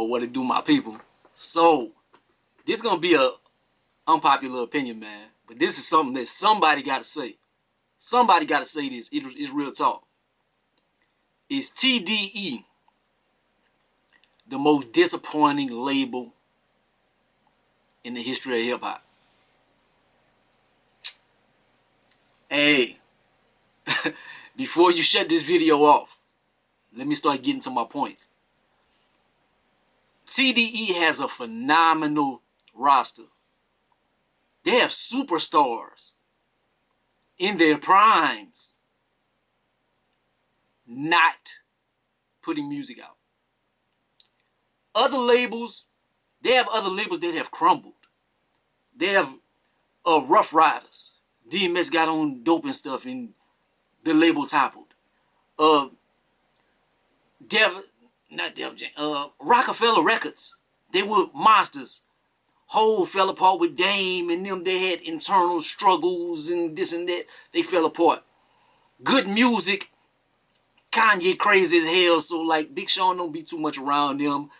what it do, my people. So this gonna be a unpopular opinion, man, but this is something that somebody got to say. Somebody got to say this. It's real talk. Is TDE the most disappointing label in the history of hip hop? Hey, before you shut this video off, let me start getting to my points. TDE has a phenomenal roster. They have superstars in their primes not putting music out. Other labels, they have other labels that have crumbled. They have Rough Riders. DMS got on dope and stuff and the label toppled. Rockefeller Records, they were monsters. Hove fell apart with Dame and them. They had internal struggles and this and that. They fell apart. Good music, Kanye crazy as hell, so like Big Sean don't be too much around them.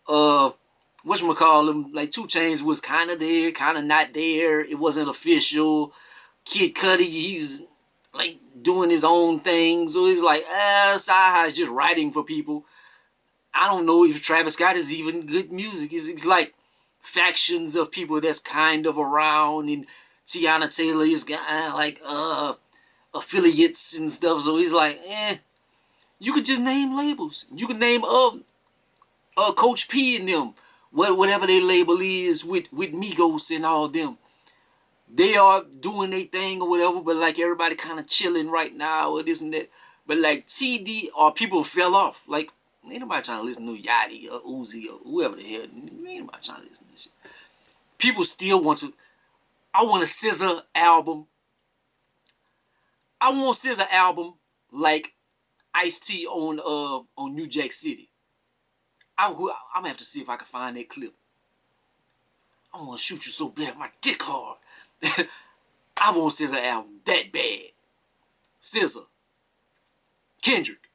Whatchamacallem, like 2 Chainz was kind of there, kind of not there. It wasn't official. Kid Cudi, he's like doing his own thing. So it's like, Saha's just writing for people. I don't know if Travis Scott is even good music. It's like factions of people that's kind of around, and Tiana Taylor is got like affiliates and stuff. So he's like, you could just name labels. You could name Coach P and them, whatever their label is with Migos and all them. They are doing their thing or whatever, but like everybody kind of chilling right now or this and that. But like TD or people fell off. Like ain't nobody trying to listen to Yachty or Uzi or whoever the hell. Ain't nobody trying to listen to this shit. People still want to. I want a SZA album. I want SZA album like Ice-T on New Jack City. I'm gonna have to see if I can find that clip. I want to shoot you so bad, my dick hard. I want SZA album that bad. SZA, Kendrick,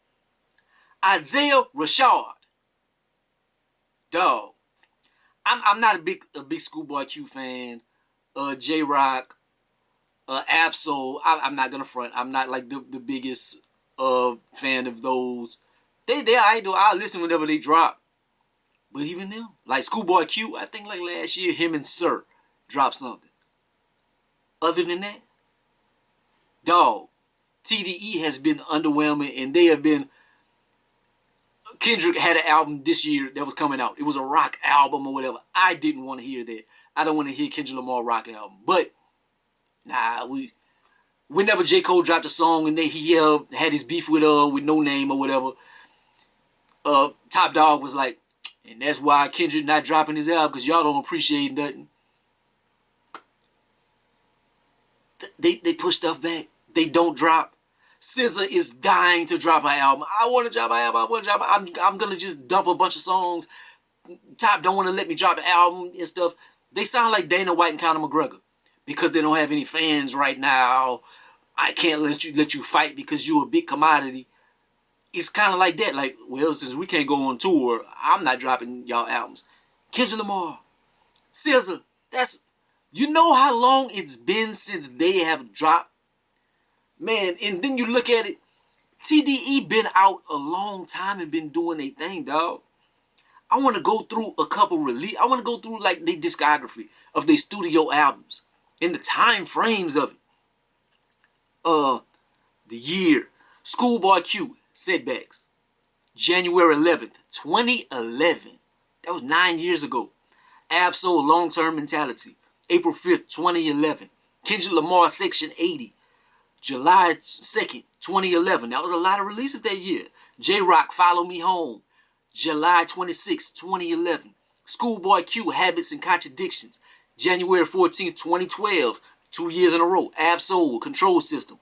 Isaiah Rashad. Dog. I'm not a big Schoolboy Q fan. J-Rock, Absol. I'm not gonna front. I'm not like the biggest fan of those. I'll listen whenever they drop. But even them, like Schoolboy Q, I think like last year, him and Sir dropped something. Other than that, dog, TDE has been underwhelming, and they have been. Kendrick had an album this year that was coming out. It was a rock album or whatever. I didn't want to hear that. I don't want to hear Kendrick Lamar rock album. But nah, whenever J. Cole dropped a song and he had his beef with No Name or whatever, Top Dog was like, and that's why Kendrick not dropping his album, because y'all don't appreciate nothing. They push stuff back. They don't drop. SZA is dying to drop an album. I want to drop an album. I want to drop an album. I'm going to just dump a bunch of songs. Top don't want to let me drop the album and stuff. They sound like Dana White and Conor McGregor because they don't have any fans right now. I can't let you fight because you're a big commodity. It's kind of like that. Like, well, since we can't go on tour, I'm not dropping y'all albums. Kendrick Lamar, SZA, you know how long it's been since they have dropped? Man, and then you look at it, TDE been out a long time and been doing their thing, dog. I want to go through a couple release. I want to go through like their discography of their studio albums and the time frames of it. The year. Schoolboy Q, Setbacks. January 11th, 2011. That was 9 years ago. Absol, Long-Term Mentality. April 5th, 2011. Kendrick Lamar, Section 80. July 2nd, 2011. That was a lot of releases that year. J-Rock, Follow Me Home. July 26th, 2011. Schoolboy Q, Habits and Contradictions. January 14th, 2012. 2 years in a row. Absol, Control System.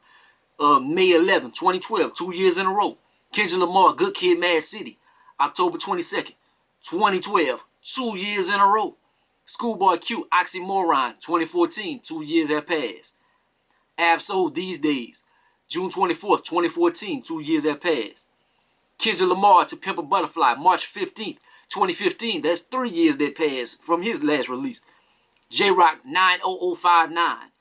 May 11th, 2012. 2 years in a row. Kendrick Lamar, Good Kid, Mad City. October 22nd, 2012. 2 years in a row. Schoolboy Q, Oxymoron. 2014. 2 years have passed. Absol, These Days. June 24th, 2014. 2 years have passed. Kendrick Lamar, To Pimp a Butterfly. March 15th, 2015. That's 3 years that passed from his last release. J-Rock 90059.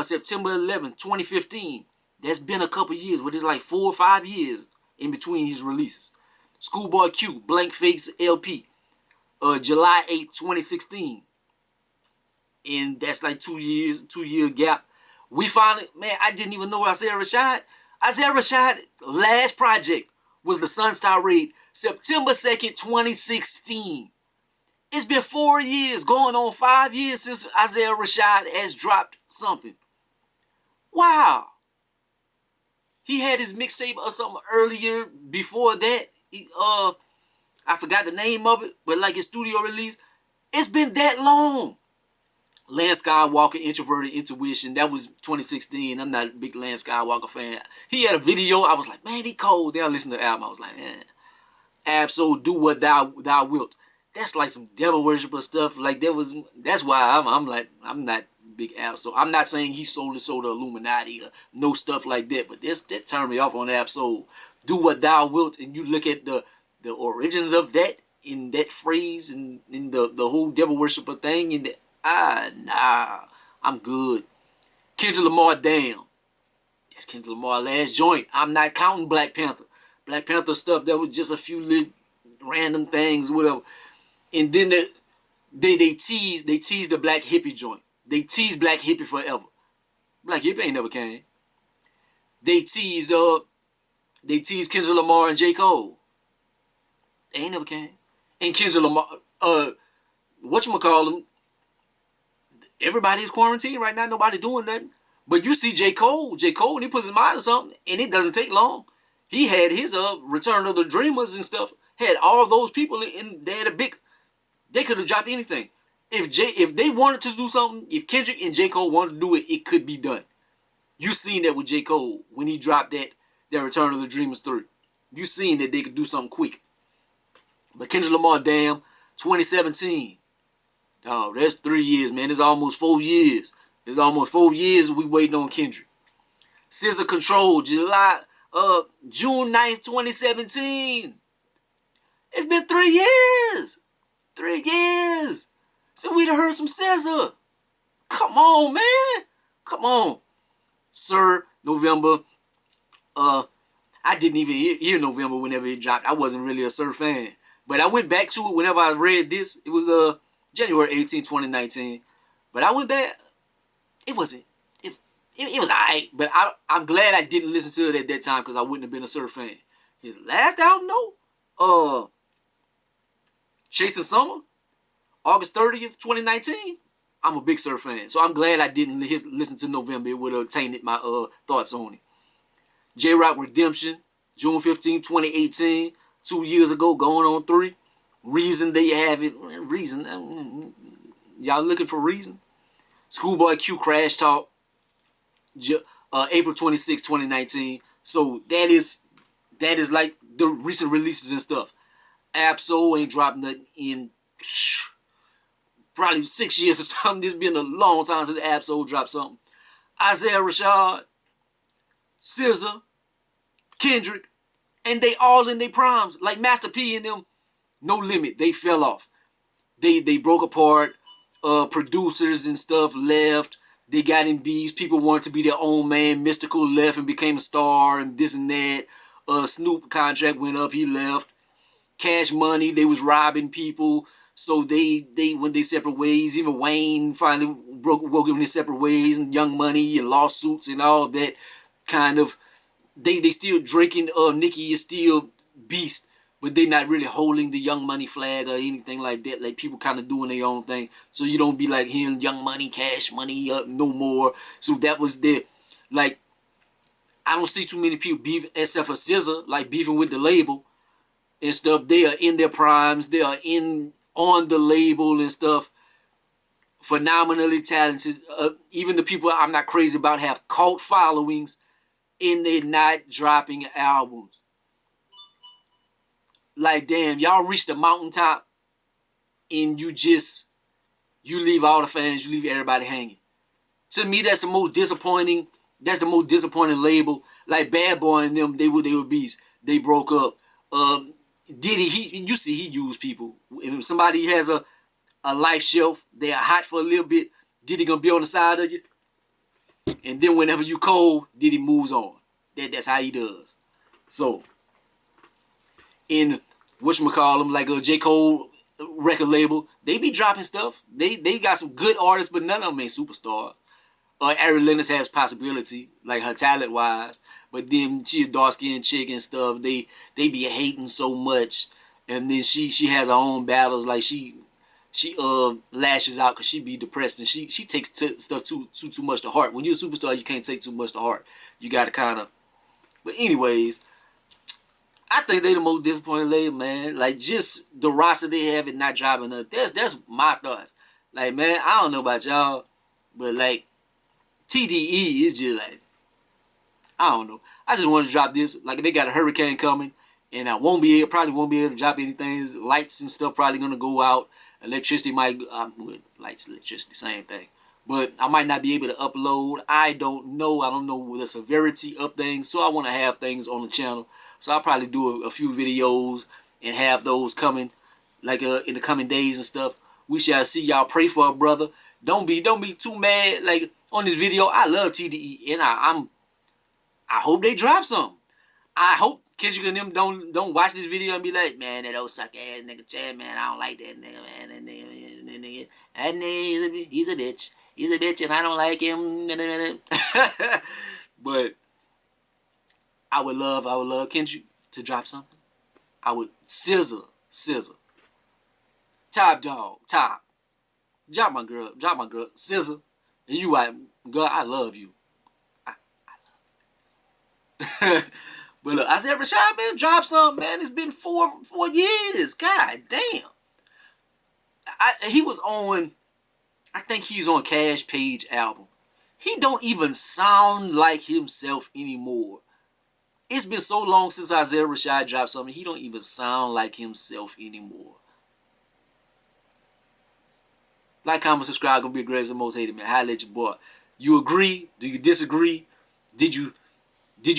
September 11th, 2015. That's been a couple years, but it's like 4 or 5 years in between his releases. Schoolboy Q, Blank Face LP. July 8th, 2016. And that's like 2 years, 2-year gap. We finally, man, I didn't even know Isaiah Rashad. Isaiah Rashad last project was the Sunstar Raid, September 2nd, 2016. It's been 4 years, going on 5 years since Isaiah Rashad has dropped something. Wow. He had his mixtape or something earlier before that. I forgot the name of it, but like his studio release. It's been that long. Lance Skywalker, Introverted Intuition. That was 2016. I'm not a big Lance Skywalker fan. He had a video. I was like, man, he cold. Then I listened to the album. I was like, Absol, Do What Thou Wilt. That's like some devil worshiper stuff. Like that's why I'm not big Absol. I'm not saying he sold the Illuminati or no stuff like that, but that turned me off on Absol. Do What Thou Wilt, and you look at the origins of that in that phrase and in the whole devil worshiper thing, and nah, I'm good. Kendrick Lamar, Damn. That's Kendrick Lamar last joint. I'm not counting Black Panther. Black Panther stuff, that was just a few little random things, whatever. And then they teased the Black Hippie joint. They teased Black Hippie forever. Black Hippie ain't never came. They teased Kendrick Lamar and J. Cole. They ain't never came. And Kendrick Lamar, whatchamacallem, everybody's quarantined right now. Nobody doing nothing. But you see J. Cole, when he puts his mind on something, and it doesn't take long. He had his Return of the Dreamers and stuff. Had all those people in. They had they could have dropped anything. If they wanted to do something, if Kendrick and J. Cole wanted to do it, it could be done. You seen that with J. Cole when he dropped that Return of the Dreamers 3. You seen that they could do something quick. But Kendrick Lamar, Damn, 2017. Oh, that's 3 years, man. It's almost 4 years. It's almost 4 years we waiting on Kendrick. SZA Control, June 9th, 2017. It's been 3 years. 3 years. So we'd have heard some SZA. Come on, man. Come on. Sir, November. I didn't even hear November whenever it dropped. I wasn't really a Sir fan. But I went back to it whenever I read this. It was January 18, 2019. But I went back. It wasn't. It was alright. But I'm glad I didn't listen to it at that time because I wouldn't have been a Sir fan. His last album, though, Chasing Summer, August 30th, 2019. I'm a big Sir fan. So I'm glad I didn't listen to November. It would have tainted my thoughts on it. J-Rock Redemption, June 15, 2018. 2 years ago, going on 3. Reason They Have It. Reason. Y'all looking for reason? Schoolboy Q, Crash Talk. April 26, 2019. So that is like the recent releases and stuff. Absol ain't dropped nothing in probably 6 years or something. This been a long time since Absol dropped something. Isaiah Rashad, SZA, Kendrick, and they all in their primes. Like Master P and them, No Limit, they fell off. They broke apart. Producers and stuff left. They got in beefs. People wanted to be their own man. Mystical left and became a star and this and that. Snoop contract went up. He left. Cash Money, they was robbing people. So they went their separate ways. Even Wayne finally broke in their separate ways. And Young Money and lawsuits and all that kind of. They still drinking. Nicki is still beast. But they not really holding the Young Money flag or anything like that. Like people kind of doing their own thing. So you don't be like hearing Young Money, Cash Money no more. So that was the, like, I don't see too many people beefing except for SZA, like beefing with the label and stuff. They are in their primes. They are on the label and stuff. Phenomenally talented. Even the people I'm not crazy about have cult followings and they're not dropping albums. Like, damn, y'all reach the mountaintop and you leave all the fans, you leave everybody hanging. To me, that's the most disappointing. That's the most disappointing label. Like Bad Boy and them, they were beasts. They broke up. Diddy, you see he use people. If somebody has a life shelf, they are hot for a little bit, Diddy gonna be on the side of you. And then whenever you cold, Diddy moves on. That's how he does. So, in whatchamacallem, like a J. Cole record label, they be dropping stuff. They got some good artists, but none of them ain't superstars. Ari Lennox has possibility, like her talent wise, but then she a dark skinned chick and stuff. They be hating so much, and then she has her own battles. Like she lashes out because she be depressed and she takes stuff too much to heart. When you're a superstar, you can't take too much to heart. You got to kind of. But anyways, I think they the most disappointing label, man. Like just the roster they have and not dropping up. That's my thoughts. Like man, I don't know about y'all, but like TDE is just like I don't know. I just want to drop this. Like they got a hurricane coming, and I probably won't be able to drop anything. Lights and stuff probably gonna go out. Electricity might lights, electricity, same thing. But I might not be able to upload. I don't know. I don't know the severity of things. So I want to have things on the channel. So I'll probably do a few videos and have those coming, like in the coming days and stuff. We shall see. Y'all pray for a brother. Don't be too mad. Like on this video, I love TDE, and I hope they drop something. I hope Kendrick and them don't watch this video and be like, man, that old suck ass nigga Chad, man, I don't like that nigga, man. That nigga, he's a bitch. He's a bitch and I don't like him. But I would love Kendrick to drop something. I would scissor. Top dog, top. Drop my girl, scissor. And you like, girl, I love you. But look, I said, Rashad, man, drop something, man. It's been four years. God damn. He was on, I think he's on Cash Page album. He don't even sound like himself anymore. It's been so long since Isaiah Rashad dropped something. He don't even sound like himself anymore. Like, comment, subscribe. Gonna be the greatest and most hated, man. Holla at your boy. You agree? Do you disagree? Did you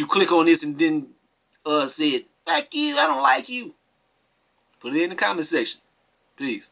click on this and then said, fuck you, I don't like you? Put it in the comment section. Peace.